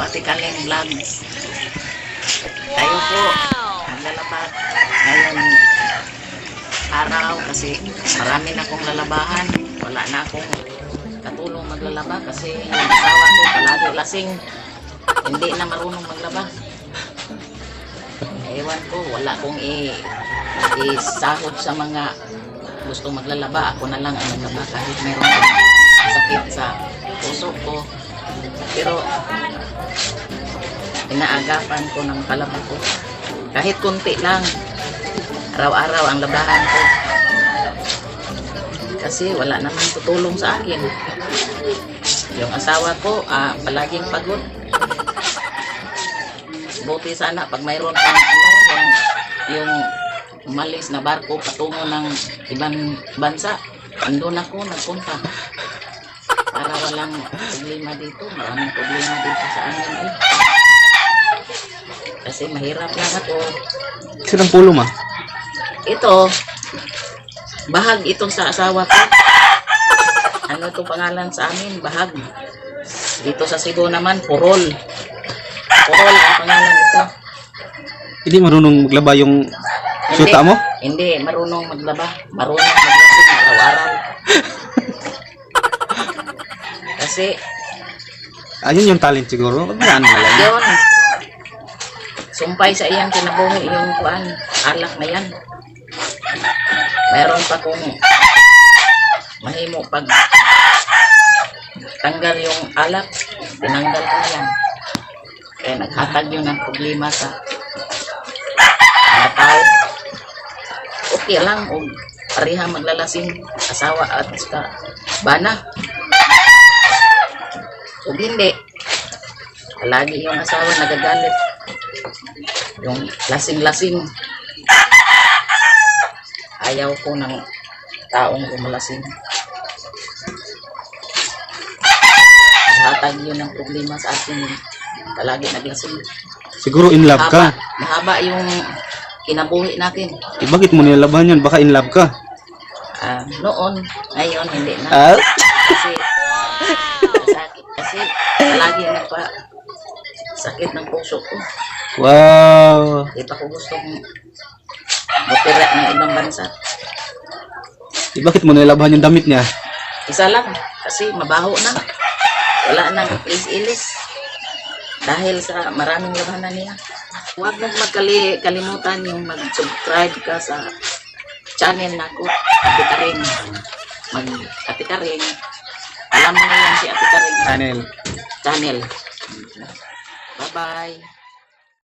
Ate Kaling Vlog. Tayo po maglalaba ngayon araw kasi marami na akong lalabahan. Wala na akong katulong maglalaba kasi yung asawa ko palagi lasing. Hindi na marunong maglaba. Ewan ko, wala akong isahod sa mga gusto maglalaba. Ako na lang ang naglaba kahit meron sakit sa puso ko. Pero inaagapan ko ng kalaba ko. Kahit kunti lang. Araw-araw ang labahan ko. Kasi wala namang tutulong sa akin. Yung asawa ko, palaging pagod. Buti sana pag mayroon pang yung umalis na barko patungo ng ibang bansa, andun ako nagpunta. Para walang problema dito, maraming problema dito sa amin. Kasi mahirap lang ako. Sinang pulo ma? Ito, bahag ito sa asawa ko. Ano itong pangalan sa amin? Bahag. Dito sa Cebu naman, Purol. Purol ang pangalan ito. Hindi marunong maglaba yung syuta mo? Hindi, marunong maglaba. Marunong maglasing araw-araw. Kasi, ayun yung talent siguro. Yan na lang. yun, sumpay sa iyang kinabuhi yung kuan, alak na yan. Meron pa kung mahimo pag tanggal yung alak, tinanggal ko na yan. Kaya naghatag yun ng problema sa mga tao. Okay lang kung pareha maglalasing asawa at bana. Kung hindi, lagi yung asawa nagagalit. Yung lasing-lasing. Ayaw ko ng taong gumalasing. Hatag yun ng problema sa atin. Palagi naglasing. Siguro in love ka. Mahaba yung kinabuhi natin. Bakit mo nilalaban yun? Baka in love ka. Noon, ngayon hindi na. Kasi sakit. Kasi palagi nagpa sakit ng puso ko. Wow. Di pa ko gustong butira ng ibang bansa. Bakit mo nilalaban yung damit niya? Isa lang, kasi mabaho na. Wala nang ilis-ilis. Dahil sa maraming labanan niya. Huwag mong magkalimutan yung mag-subscribe ka sa channel na ko, Ate Karing. Ate Karing. Alam mo na yan si Ate Karing. Channel. Channel. Bye-bye.